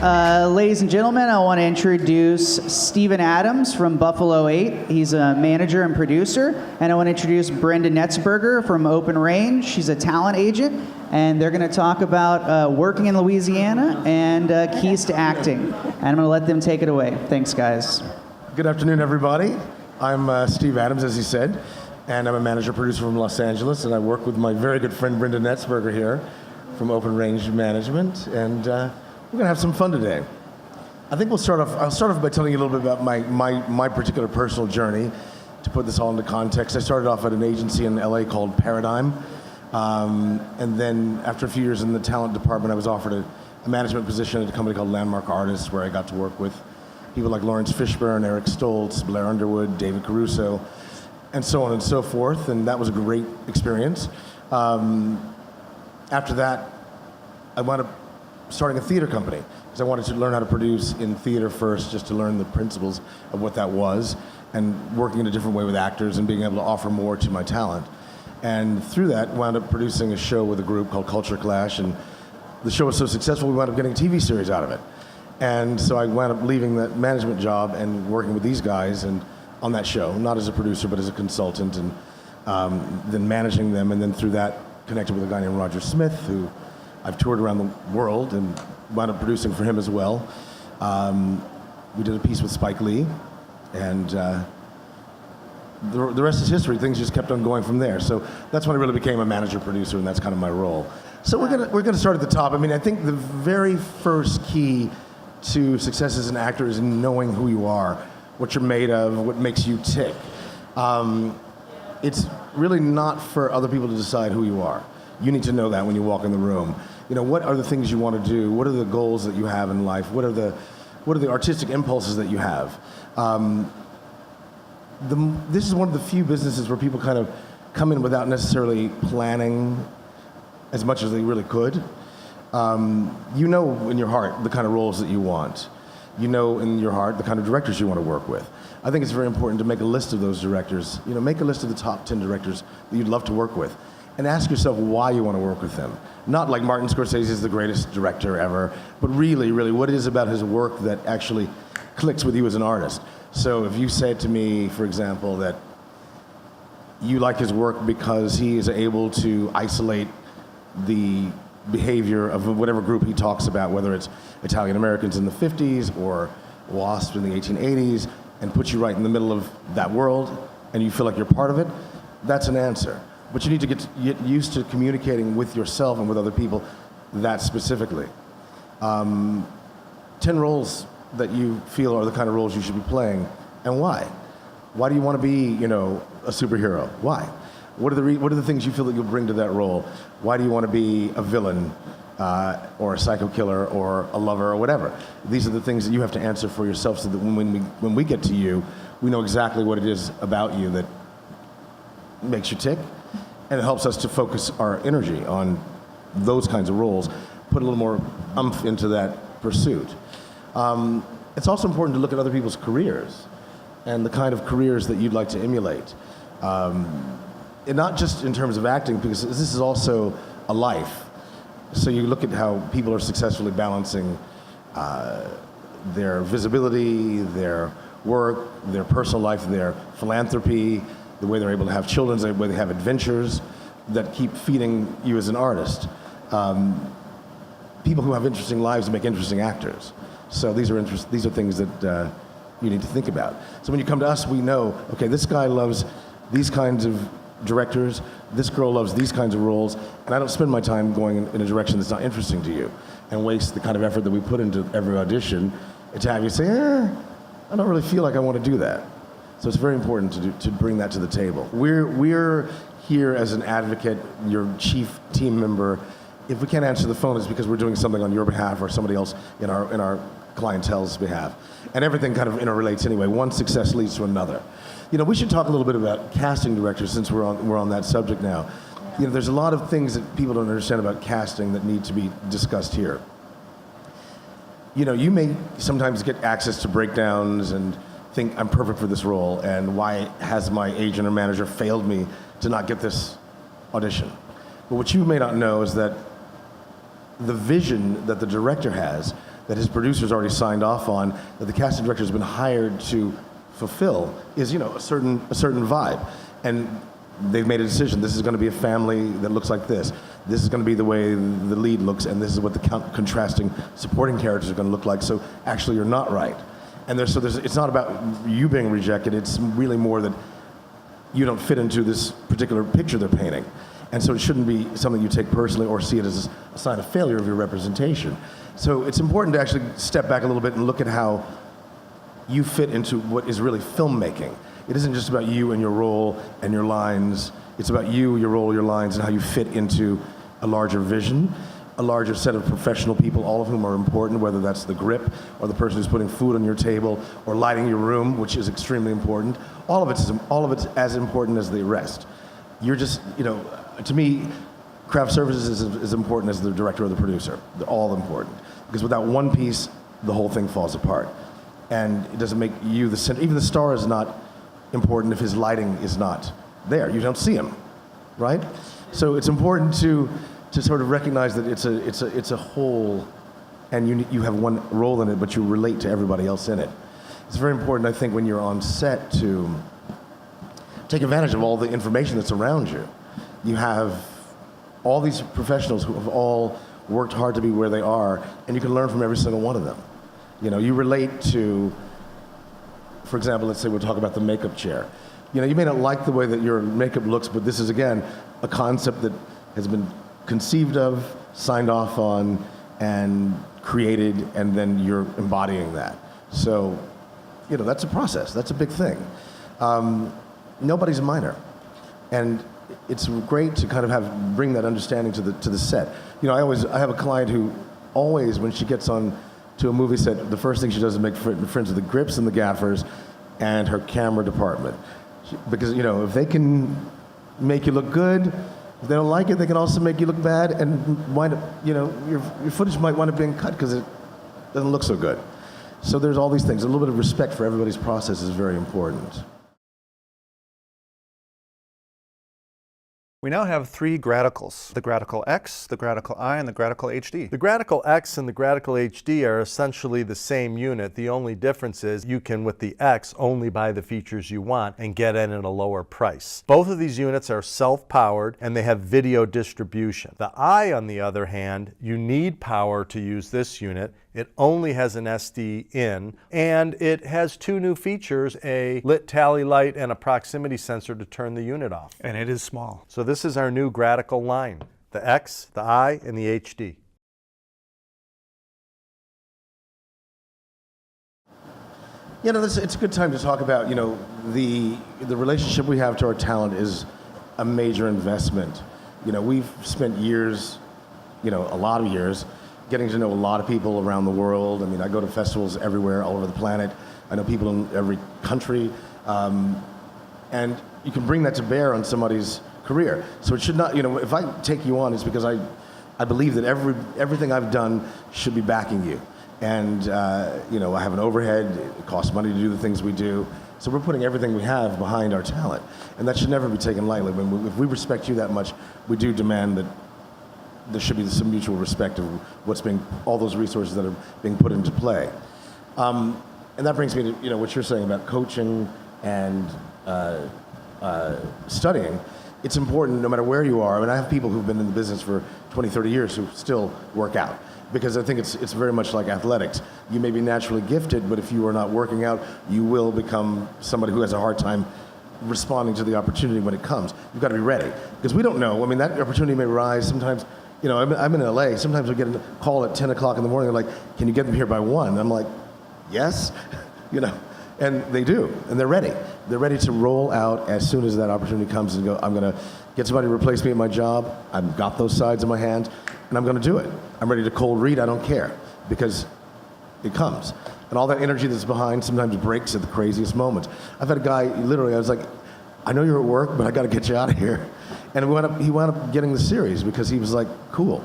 Ladies and gentlemen, I want to introduce Steven Adams from Buffalo 8. He's a manager and producer. And I want to introduce Brenda Netzberger from Open Range. She's a talent agent. And they're going to talk about working in Louisiana and keys to acting. And I'm going to let them take it away. Thanks, guys. Good afternoon, everybody. I'm Steve Adams, as he said, and I'm a manager-producer from Los Angeles, and I work with my very good friend Brenda Netzberger here from Open Range Management, and we're going to have some fun today. I think I'll start off by telling you a little bit about my particular personal journey. To put this all into context, I started off at an agency in LA called Paradigm, and then after a few years in the talent department, I was offered a management position at a company called Landmark Artists, where I got to work with people like Lawrence Fishburne, Eric Stoltz, Blair Underwood, David Caruso, and so on and so forth, and that was a great experience. After that, I wound up starting a theater company because I wanted to learn how to produce in theater first, just to learn the principles of what that was, and working in a different way with actors and being able to offer more to my talent. And through that, wound up producing a show with a group called Culture Clash, and the show was so successful, we wound up getting a TV series out of it. And so I wound up leaving that management job and working with these guys and on that show, not as a producer, but as a consultant, and then managing them, and then through that, connected with a guy named Roger Smith, who I've toured around the world and wound up producing for him as well. We did a piece with Spike Lee, and the rest is history. Things just kept on going from there. So that's when I really became a manager-producer, and that's kind of my role. So we're gonna start at the top. I mean, I think the very first key to success as an actor is knowing who you are, what you're made of, what makes you tick. It's really not for other people to decide who you are. You need to know that when you walk in the room. You know, what are the things you want to do? What are the goals that you have in life? What are the artistic impulses that you have? This is one of the few businesses where people kind of come in without necessarily planning as much as they really could. You know in your heart the kind of roles that you want. You know in your heart the kind of directors you want to work with. I think it's very important to make a list of those directors. You know, make a list of the top 10 directors that you'd love to work with, and ask yourself why you want to work with them. Not like Martin Scorsese is the greatest director ever, but really, really what it is about his work that actually clicks with you as an artist. So if you said to me, for example, that you like his work because he is able to isolate the behavior of whatever group he talks about, whether it's Italian Americans in the 50s or WASP in the 1880s, and put you right in the middle of that world, and you feel like you're part of it, that's an answer. But you need to get used to communicating with yourself and with other people that specifically. 10 roles that you feel are the kind of roles you should be playing, and why? Why do you want to be, you know, a superhero? Why? What are the things you feel that you'll bring to that role? Why do you want to be a villain, or a psycho killer, or a lover, or whatever? These are the things that you have to answer for yourself, so that when we get to you, we know exactly what it is about you that makes you tick, and it helps us to focus our energy on those kinds of roles, put a little more oomph into that pursuit. It's also important to look at other people's careers and the kind of careers that you'd like to emulate. And not just in terms of acting, because this is also a life. So you look at how people are successfully balancing their visibility, their work, their personal life, their philanthropy, the way they're able to have children, the way they have adventures that keep feeding you as an artist. People who have interesting lives make interesting actors. So these are things that you need to think about. So when you come to us, we know, okay, this guy loves these kinds of directors, this girl loves these kinds of roles, and I don't spend my time going in a direction that's not interesting to you and waste the kind of effort that we put into every audition to have you say, I don't really feel like I want to do that. So it's very important to bring that to the table. We're here as an advocate, your chief team member. If we can't answer the phone, it's because we're doing something on your behalf or somebody else in our clientele's behalf. And everything kind of interrelates anyway. One success leads to another. You know, we should talk a little bit about casting directors, since we're on that subject now. You know, there's a lot of things that people don't understand about casting that need to be discussed here. You know, you may sometimes get access to breakdowns and think I'm perfect for this role, and why has my agent or manager failed me to not get this audition? But what you may not know is that the vision that the director has, that his producer's already signed off on, that the casting director's been hired to fulfill, is a certain vibe. And they've made a decision. This is going to be a family that looks like this. This is going to be the way the lead looks, and this is what the contrasting supporting characters are going to look like. So actually, you're not right. And it's not about you being rejected. It's really more that you don't fit into this particular picture they're painting. And so it shouldn't be something you take personally or see it as a sign of failure of your representation. So it's important to actually step back a little bit and look at how you fit into what is really filmmaking. It isn't just about you and your role and your lines. It's about you, your role, your lines, and how you fit into a larger vision, a larger set of professional people, all of whom are important, whether that's the grip or the person who's putting food on your table or lighting your room, which is extremely important. All of it's as important as the rest. You're just, to me, craft services is as important as the director or the producer. They're all important. Because without one piece, the whole thing falls apart. And it doesn't make you the center. Even the star is not important if his lighting is not there. You don't see him, right? So it's important to sort of recognize that it's a whole, and you have one role in it, but you relate to everybody else in it. It's very important, I think, when you're on set to take advantage of all the information that's around you. You have all these professionals who have all worked hard to be where they are, and you can learn from every single one of them. You relate to, for example, let's say we'll talk about the makeup chair. You may not like the way that your makeup looks, but this is, again, a concept that has been conceived of, signed off on, and created, and then you're embodying that. So, that's a process. That's a big thing. Nobody's a minor. And it's great to kind of bring that understanding to the set. I have a client who always, when she gets on to a movie set, the first thing she does is make friends with the grips and the gaffers and her camera department. Because, if they can make you look good, if they don't like it, they can also make you look bad and wind up, your footage might wind up being cut because it doesn't look so good. So there's all these things. A little bit of respect for everybody's process is very important. We now have three Graticals, the Gratical X, the Gratical I, and the Gratical HD. The Gratical X and the Gratical HD are essentially the same unit. The only difference is you can, with the X, only buy the features you want and get in at a lower price. Both of these units are self-powered and they have video distribution. The I, on the other hand, you need power to use this unit. It only has an SD in, and it has two new features, a lit tally light and a proximity sensor to turn the unit off. And it is small. So this is our new Gratical line, the X, the I, and the HD. It's a good time to talk about, the relationship we have to our talent is a major investment. We've spent years, a lot of years, getting to know a lot of people around the world. I go to festivals everywhere, all over the planet. I know people in every country. And you can bring that to bear on somebody's career. So it should not, if I take you on, it's because I believe that everything I've done should be backing you. And, I have an overhead. It costs money to do the things we do. So we're putting everything we have behind our talent. And that should never be taken lightly. If we respect you that much, we do demand that there should be some mutual respect of all those resources that are being put into play. And that brings me to, what you're saying about coaching and studying. It's important no matter where you are. I have people who've been in the business for 20, 30 years who still work out. Because I think it's very much like athletics. You may be naturally gifted, but if you are not working out, you will become somebody who has a hard time responding to the opportunity when it comes. You've got to be ready. Because we don't know. That opportunity may rise sometimes. I'm in LA. Sometimes I get a call at 10 o'clock in the morning. They're like, can you get them here by 1? I'm like, yes. And they do. And they're ready. They're ready to roll out as soon as that opportunity comes and go, I'm going to get somebody to replace me at my job. I've got those sides in my hand, and I'm going to do it. I'm ready to cold read. I don't care because it comes. And all that energy that's behind sometimes breaks at the craziest moments. I've had a guy, literally, I was like, I know you're at work, but I got to get you out of here. And he wound up getting the series because he was like, cool,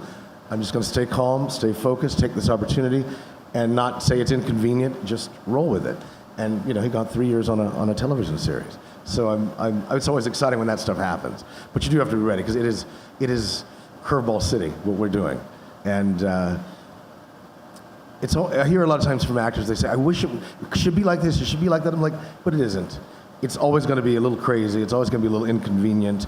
I'm just going to stay calm, stay focused, take this opportunity, and not say it's inconvenient, just roll with it. And he got 3 years on a television series. So it's always exciting when that stuff happens. But you do have to be ready because it is curveball city, what we're doing. And I hear a lot of times from actors, they say, I wish it should be like this, it should be like that. I'm like, but it isn't. It's always going to be a little crazy. It's always going to be a little inconvenient.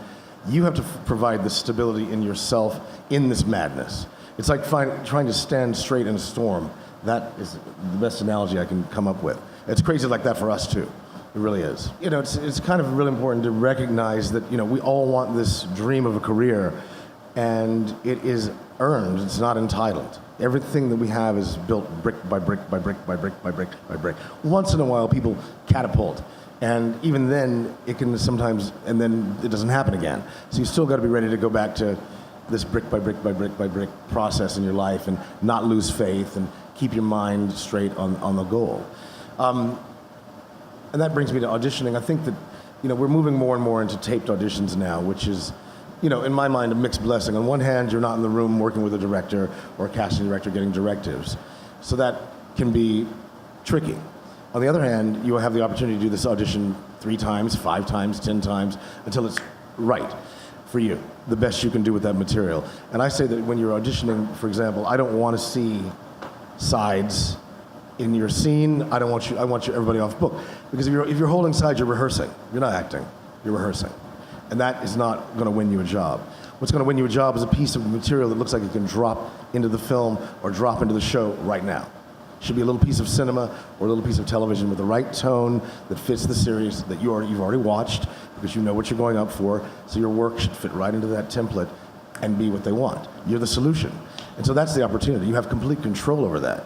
You have to provide the stability in yourself in this madness. It's like trying to stand straight in a storm. That is the best analogy I can come up with. It's crazy like that for us too. It really is. You know, it's kind of really important to recognize that, you know, we all want this dream of a career, and it is earned. It's not entitled. Everything that we have is built brick by brick by brick by brick by brick by brick. Once in a while, people catapult. And even then, it can sometimes, and then it doesn't happen again. So you still got to be ready to go back to this brick by brick by brick by brick process in your life and not lose faith and keep your mind straight on the goal. And that brings me to auditioning. I think that, you know, we're moving more and more into taped auditions now, which is, you know, in my mind, a mixed blessing. On one hand, you're not in the room working with a director or a casting director getting directives. So that can be tricky. On the other hand, you have the opportunity to do this audition 3 times, 5 times, 10 times, until it's right for you, the best you can do with that material. And I say that when you're auditioning, for example, I don't want to see sides in your scene. I want you everybody off book. Because if you're holding sides, you're rehearsing. You're not acting, you're rehearsing. And that is not going to win you a job. What's going to win you a job is a piece of material that looks like it can drop into the film or drop into the show right now. It should be a little piece of cinema or a little piece of television with the right tone that fits the series that you've already watched, because you know what you're going up for, so your work should fit right into that template and be what they want. You're the solution. And so that's the opportunity. You have complete control over that.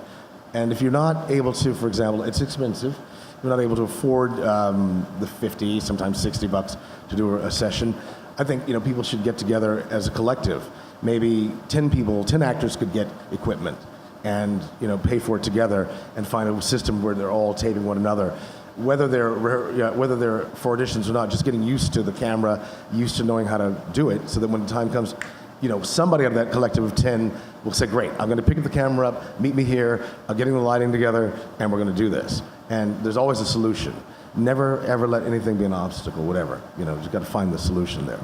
And if you're not able to, for example, it's expensive, you're not able to afford the 50, sometimes $60 to do a session, I think, you know, people should get together as a collective. Maybe 10 people, 10 actors could get equipment and, you know, pay for it together and find a system where they're all taping one another. Whether they're for auditions or not, just getting used to the camera, used to knowing how to do it, so that when the time comes, you know, somebody out of that collective of 10 will say, great, I'm going to pick the camera up, meet me here, I'm getting the lighting together, and we're going to do this. And there's always a solution. Never, ever let anything be an obstacle, whatever. You know, you've got to find the solution there.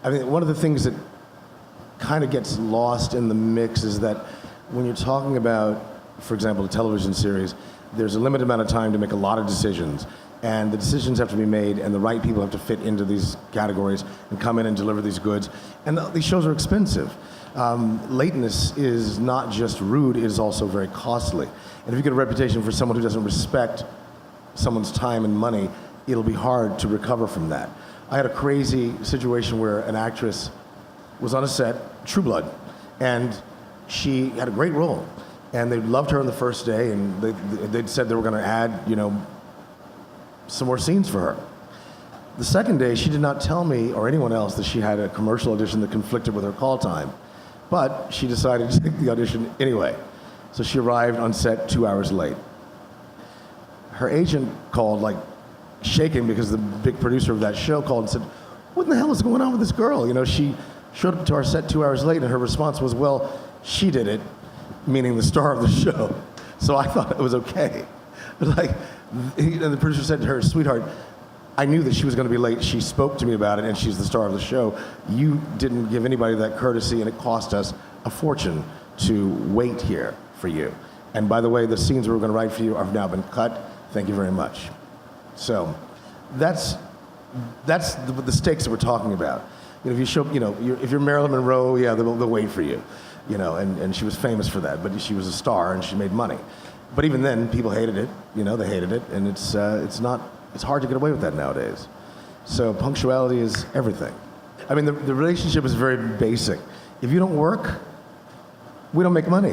I mean, one of the things that kind of gets lost in the mix is that when you're talking about, for example, a television series, there's a limited amount of time to make a lot of decisions. And the decisions have to be made, and the right people have to fit into these categories and come in and deliver these goods. And these shows are expensive. Lateness is not just rude, it is also very costly. And if you get a reputation for someone who doesn't respect someone's time and money, it'll be hard to recover from that. I had a crazy situation where an actress was on a set, True Blood, and she had a great role. And they loved her on the first day, and they'd said they were going to add, you know, some more scenes for her. The second day, she did not tell me or anyone else that she had a commercial audition that conflicted with her call time. But she decided to take the audition anyway. So she arrived on set 2 hours late. Her agent called, like, shaking, because the big producer of that show called and said, what in the hell is going on with this girl? You know, she showed up to our set 2 hours late, and her response was, well, she did it, meaning the star of the show. So I thought it was okay. But like, and the producer said to her, sweetheart, I knew that she was going to be late. She spoke to me about it, and she's the star of the show. You didn't give anybody that courtesy, and it cost us a fortune to wait here for you. And by the way, the scenes we were going to write for you have now been cut. Thank you very much. So that's the stakes that we're talking about. You know, if you show, you know, if you're Marilyn Monroe, yeah, they'll wait for you. You know, and she was famous for that, but she was a star and she made money. But even then, people hated it. You know, they hated it, and it's hard to get away with that nowadays. So punctuality is everything. I mean, the relationship is very basic. If you don't work, we don't make money.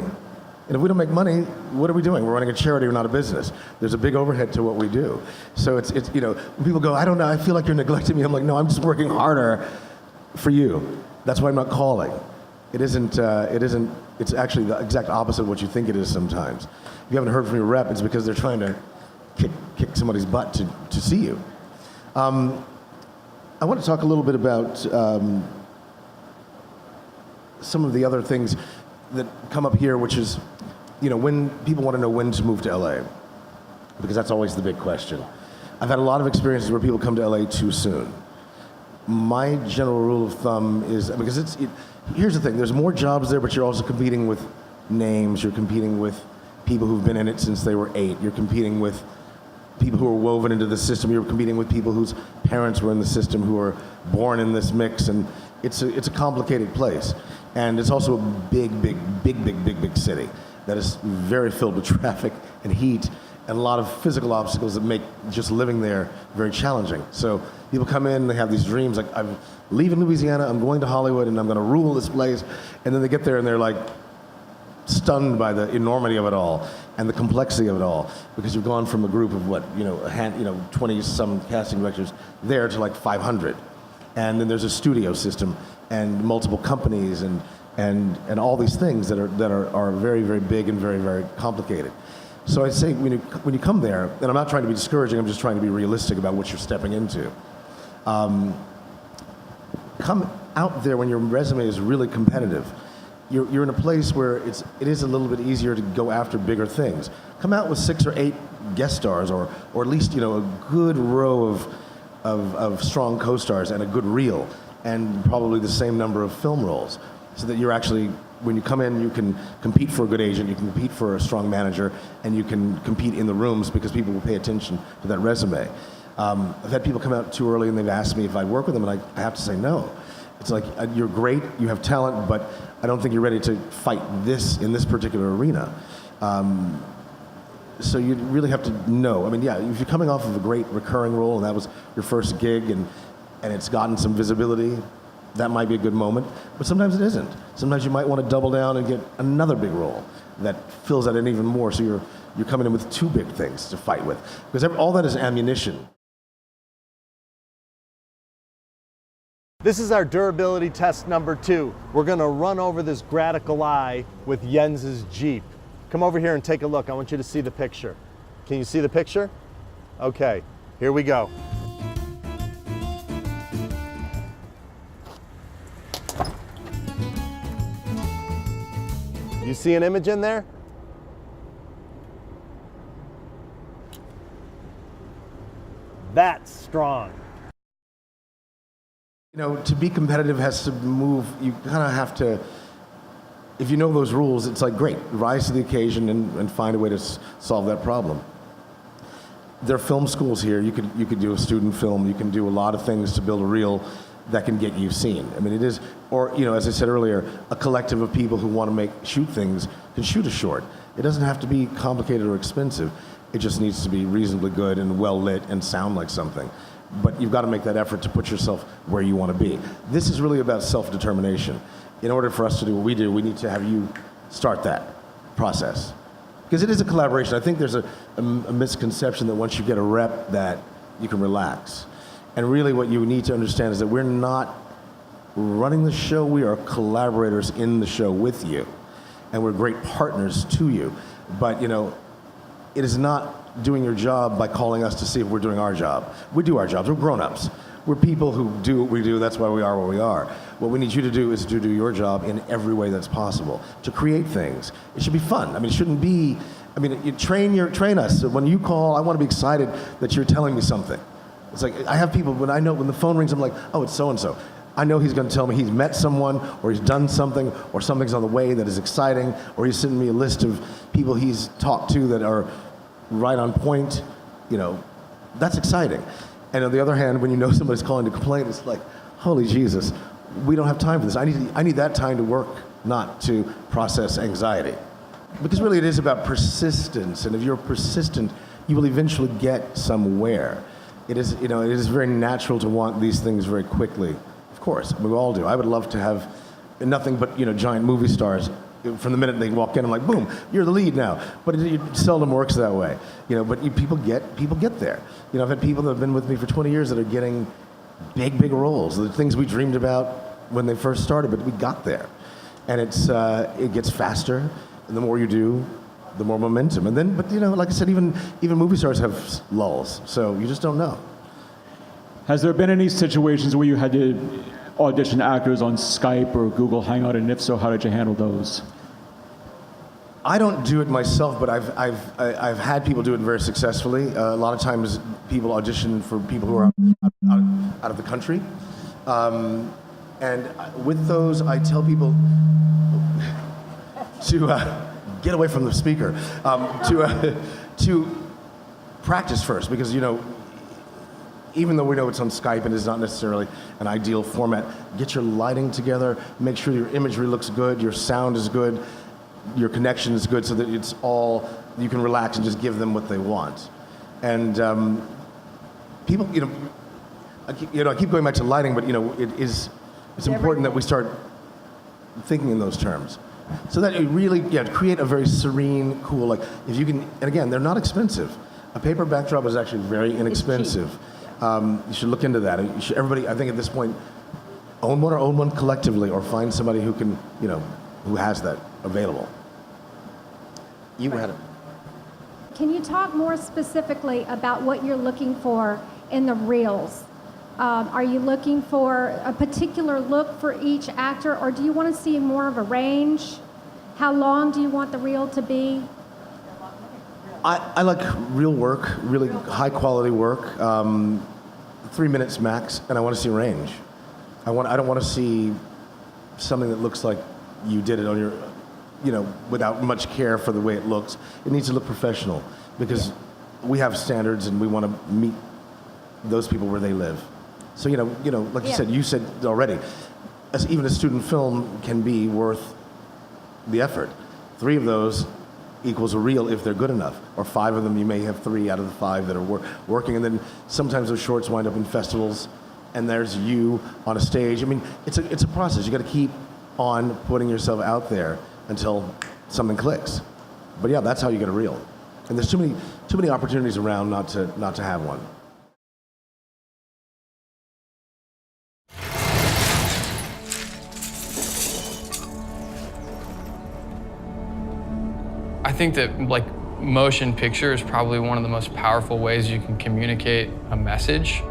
And if we don't make money, what are we doing? We're running a charity, we're not a business. There's a big overhead to what we do. So it's you know, when people go, I don't know, I feel like you're neglecting me. I'm like, no, I'm just working harder for you. That's why I'm not calling. It isn't, it's actually the exact opposite of what you think it is sometimes. If you haven't heard from your rep, it's because they're trying to kick somebody's butt to see you. I want to talk a little bit about some of the other things that come up here, which is, you know, when people want to know when to move to LA, because that's always the big question. I've had a lot of experiences where people come to LA too soon. My general rule of thumb is, because here's the thing, there's more jobs there, but you're also competing with names, you're competing with people who've been in it since they were 8, you're competing with people who are woven into the system, you're competing with people whose parents were in the system, who are born in this mix, and it's a complicated place. And it's also a big city that is very filled with traffic and heat and a lot of physical obstacles that make just living there very challenging. So people come in, they have these dreams, like, I'm leaving Louisiana, I'm going to Hollywood, and I'm gonna rule this place. And then they get there and they're like stunned by the enormity of it all and the complexity of it all, because you've gone from a group of 20-some casting directors there to like 500. And then there's a studio system and multiple companies and all these things that are very big and very complicated. So I'd say when you come there, and I'm not trying to be discouraging, I'm just trying to be realistic about what you're stepping into. Come out there when your resume is really competitive. You're in a place where it is a little bit easier to go after bigger things. Come out with 6 or 8 guest stars, or at least, you know, a good row of strong co-stars and a good reel, and probably the same number of film roles, so that you're actually, when you come in, you can compete for a good agent, you can compete for a strong manager, and you can compete in the rooms because people will pay attention to that resume. I've had people come out too early and they've asked me if I'd work with them, and I have to say no. It's like, you're great, you have talent, but I don't think you're ready to fight in this particular arena. So you really have to know. I mean, yeah, if you're coming off of a great recurring role and that was your first gig and it's gotten some visibility, that might be a good moment, but sometimes it isn't. Sometimes you might want to double down and get another big role that fills that in even more, so you're coming in with 2 big things to fight with. Because all that is ammunition. This is our durability test number 2. We're gonna run over this gratical eye with Jens's Jeep. Come over here and take a look. I want you to see the picture. Can you see the picture? Okay, here we go. You see an image in there? That's strong. You know, to be competitive has to move, you kind of have to, if you know those rules, it's like, great, rise to the occasion and find a way to solve that problem. There are film schools here. You could do a student film. You can do a lot of things to build a reel that can get you seen. I mean, it is, or, you know, as I said earlier, a collective of people who want to shoot things can shoot a short. It doesn't have to be complicated or expensive. It just needs to be reasonably good and well lit and sound like something. But you've got to make that effort to put yourself where you want to be. This is really about self-determination. In order for us to do what we do, we need to have you start that process. Because it is a collaboration. I think there's a misconception that once you get a rep that you can relax. And really what you need to understand is that we're not running the show, we are collaborators in the show with you. And we're great partners to you. But, you know, it is not doing your job by calling us to see if we're doing our job. We do our jobs, we're grown-ups. We're people who do what we do, that's why we are where we are. What we need you to do is to do your job in every way that's possible, to create things. It should be fun. I mean, it shouldn't be, I mean, you train us. When you call, I want to be excited that you're telling me something. It's like, I have people, when the phone rings, I'm like, oh, it's so-and-so. I know he's going to tell me he's met someone, or he's done something, or something's on the way that is exciting, or he's sending me a list of people he's talked to that are right on point. You know, that's exciting. And on the other hand, when you know somebody's calling to complain, it's like, holy Jesus, we don't have time for this. I need that time to work, not to process anxiety. Because really it is about persistence, and if you're persistent, you will eventually get somewhere. It is, you know, it is very natural to want these things very quickly. Of course, we all do. I would love to have nothing but giant movie stars. From the minute they walk in, I'm like, boom, you're the lead now. But it seldom works that way, But people get there. I've had people that have been with me for 20 years that are getting big roles. The things we dreamed about when they first started, but we got there. And it gets faster, and the more you do, the more momentum. And then, but like I said, even movie stars have lulls, so you just don't know. Has there been any situations where you had to audition actors on Skype or Google Hangout, and if so, how did you handle those? I don't do it myself, but I've had people do it very successfully. A lot of times, people audition for people who are out of the country, and with those, I tell people to get away from the speaker, to practice first, because even though we know it's on Skype and it's not necessarily an ideal format, get your lighting together, make sure your imagery looks good, your sound is good, your connection is good, so that it's all, you can relax and just give them what they want. And people, I keep going back to lighting, but it's important that we start thinking in those terms. So that you really, create a very serene, cool, like, if you can, and again, they're not expensive. A paper backdrop is actually very inexpensive. You should look into that. Everybody, I think at this point, own one collectively, or find somebody who can, who has that available. You had it. Can you talk more specifically about what you're looking for in the reels? Are you looking for a particular look for each actor, or do you want to see more of a range? How long do you want the reel to be? I like real work, really high quality work, 3 minutes max, and I want to see range. I don't want to see something that looks like you did it on your, without much care for the way it looks. It needs to look professional, because we have standards and we want to meet those people where they live. So, like you said already, even a student film can be worth the effort. 3 of those equals a reel if they're good enough, or 5 of them, you may have 3 out of the 5 that are working, and then sometimes those shorts wind up in festivals, and there's you on a stage. I mean, it's a process. You got to keep on putting yourself out there until something clicks. But yeah, that's how you get a reel. And there's too many opportunities around not to have one. I think that motion picture is probably one of the most powerful ways you can communicate a message.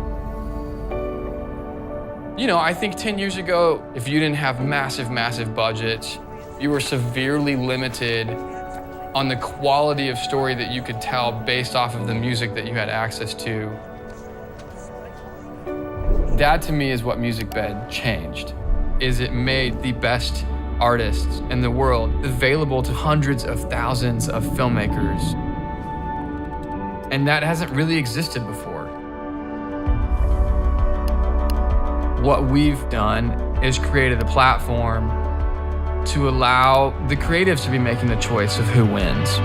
I think 10 years ago, if you didn't have massive budgets, you were severely limited on the quality of story that you could tell based off of the music that you had access to. That to me is what MusicBed changed, is it made the best artists in the world available to hundreds of thousands of filmmakers. And that hasn't really existed before. What we've done is created a platform to allow the creatives to be making the choice of who wins.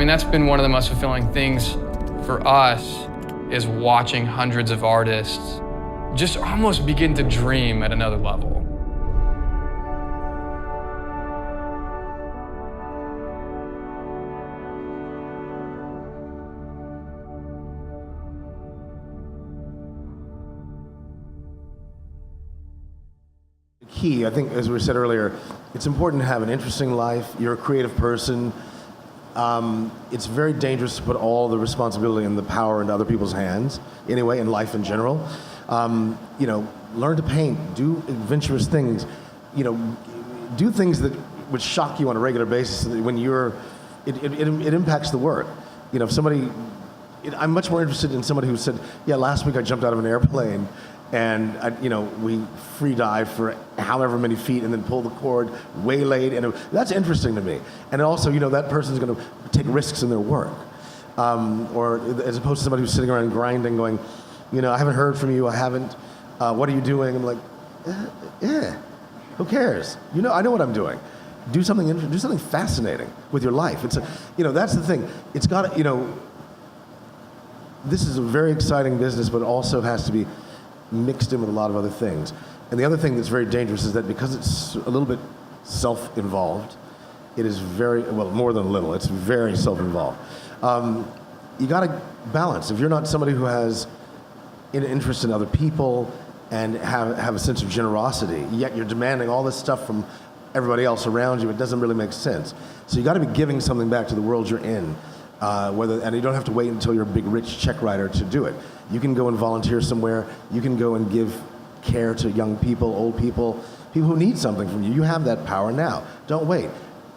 That's been one of the most fulfilling things for us, is watching hundreds of artists just almost begin to dream at another level. Key, I think, as we said earlier, it's important to have an interesting life. You're a creative person. It's very dangerous to put all the responsibility and the power into other people's hands, anyway, in life in general. Learn to paint, do adventurous things, do things that would shock you on a regular basis when it impacts the work. If somebody, I'm much more interested in somebody who said, yeah, last week I jumped out of an airplane and we free dive for however many feet and then pull the cord, waylaid, and that's interesting to me. And also, that person's going to take risks in their work, or as opposed to somebody who's sitting around grinding, going, I haven't heard from you. I haven't. What are you doing? I'm like, yeah. Who cares? I know what I'm doing. Do something interesting. Do something fascinating with your life. It's that's the thing. It's got to, this is a very exciting business, but it also has to be mixed in with a lot of other things. And the other thing that's very dangerous is that because it's a little bit self-involved, it is very, well, more than a little, it's very self-involved. You got to balance. If you're not somebody who has an interest in other people and have a sense of generosity, yet you're demanding all this stuff from everybody else around you, it doesn't really make sense. So you got to be giving something back to the world you're in. And you don't have to wait until you're a big rich check writer to do it. You can go and volunteer somewhere. You can go and give care to young people, old people who need something from you. You have that power now. Don't wait.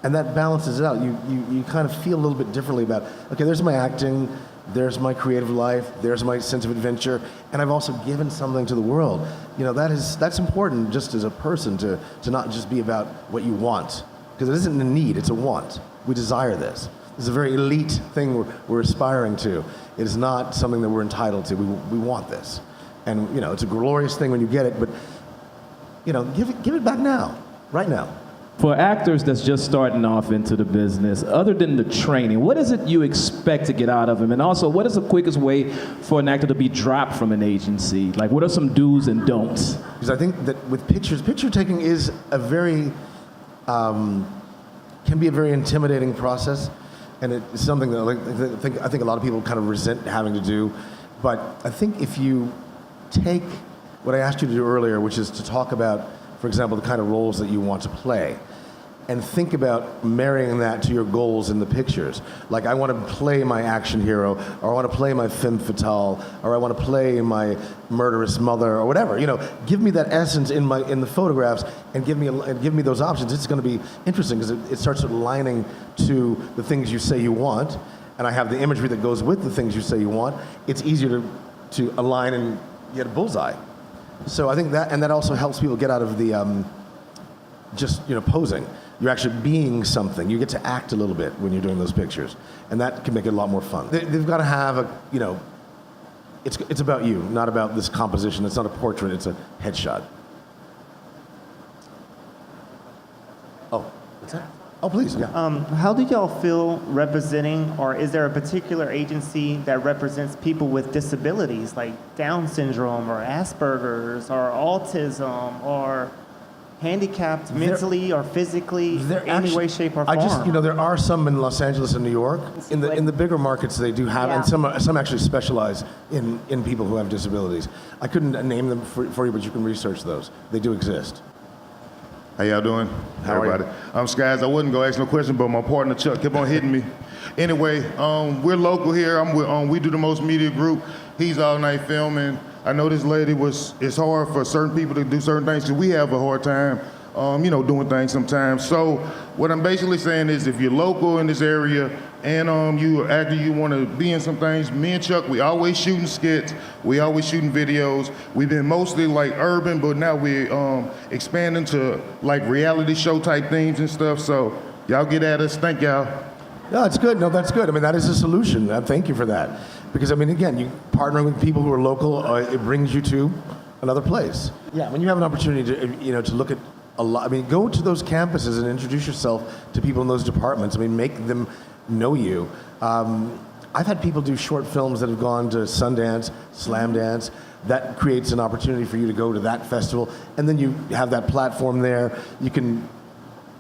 And that balances it out. You kind of feel a little bit differently about, okay, there's my acting, there's my creative life, there's my sense of adventure, and I've also given something to the world. That's important just as a person to not just be about what you want, because it isn't a need, it's a want. We desire this. It's a very elite thing we're aspiring to. It is not something that we're entitled to. We want this. And, it's a glorious thing when you get it, but, give it back now, right now. For actors that's just starting off into the business, other than the training, what is it you expect to get out of them? And also, what is the quickest way for an actor to be dropped from an agency? Like, what are some do's and don'ts? Because I think that with picture taking is a very, can be a very intimidating process. And it's something that I think a lot of people kind of resent having to do. But I think if you take what I asked you to do earlier, which is to talk about, for example, the kind of roles that you want to play, and think about marrying that to your goals in the pictures. Like, I want to play my action hero, or I want to play my femme fatale, or I want to play my murderous mother, or whatever. Give me that essence in the photographs, and give me those options. It's going to be interesting because it starts aligning to the things you say you want, and I have the imagery that goes with the things you say you want. It's easier to align and get a bullseye. So I think that also helps people get out of the just posing. You're actually being something. You get to act a little bit when you're doing those pictures, and that can make it a lot more fun. They've got to have it's about you, not about this composition. It's not a portrait. It's a headshot. Oh, what's that? Oh, please, yeah. How do y'all feel representing, or is there a particular agency that represents people with disabilities like Down syndrome or Asperger's or autism or handicapped mentally or physically in any way, shape, or form? There are some in Los Angeles and New York. In the bigger markets, they do have, and some actually specialize in people who have disabilities. I couldn't name them for you, but you can research those. They do exist. How y'all doing? How are you? Skies, I wasn't gonna ask no question, but my partner Chuck kept on hitting me. Anyway, we're local here. I'm with We Do the Most Media Group. He's all night filming. I know this lady it's hard for certain people to do certain things, because we have a hard time, doing things sometimes. So what I'm basically saying is, if you're local in this area and you an actor, you want to be in some things, me and Chuck, we always shooting skits, we always shooting videos. We've been mostly like urban, but now we're expanding to like reality show type themes and stuff. So y'all get at us. Thank y'all. No, it's good. No, that's good. I mean, that is a solution. Thank you for that. Because, again, you partnering with people who are local, it brings you to another place. Yeah, when you have an opportunity to, to look at a lot, go to those campuses and introduce yourself to people in those departments. Make them know you. I've had people do short films that have gone to Sundance, Slam Dance. That creates an opportunity for you to go to that festival, and then you have that platform there. You can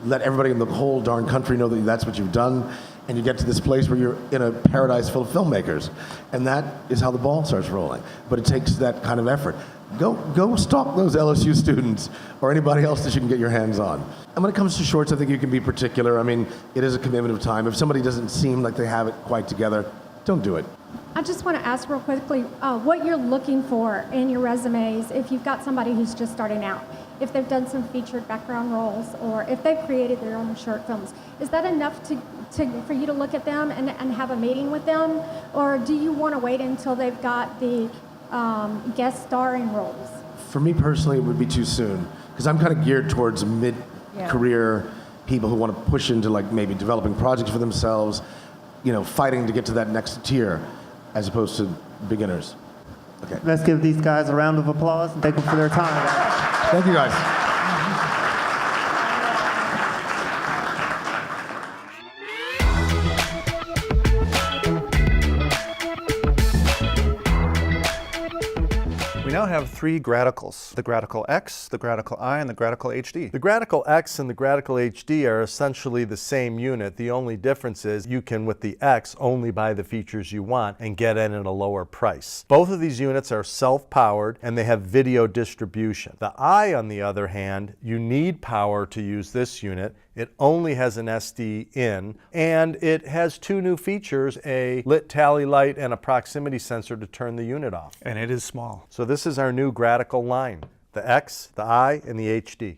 let everybody in the whole darn country know that that's what you've done, and you get to this place where you're in a paradise full of filmmakers, and that is how the ball starts rolling. But it takes that kind of effort. Go stalk those LSU students or anybody else that you can get your hands on. And when it comes to shorts, I think you can be particular. It is a commitment of time. If somebody doesn't seem like they have it quite together, don't do it. I just want to ask real quickly what you're looking for in your resumes if you've got somebody who's just starting out. If they've done some featured background roles, or if they've created their own short films. Is that enough for you to look at them and have a meeting with them? Or do you want to wait until they've got the guest starring roles? For me personally, it would be too soon, because I'm kind of geared towards mid-career people who want to push into maybe developing projects for themselves, fighting to get to that next tier, as opposed to beginners. Let's give these guys a round of applause and thank them for their time. Thank you, guys. We now have three Gradicals, the Gradical X, the Gradical I, and the Gradical HD. The Gradical X and the Gradical HD are essentially the same unit. The only difference is you can, with the X, only buy the features you want and get in at a lower price. Both of these units are self-powered and they have video distribution. The I, on the other hand, you need power to use this unit. It only has an SD in, and it has two new features, a lit tally light and a proximity sensor to turn the unit off. And it is small. So this is our new Gradical line, the X, the I, and the HD.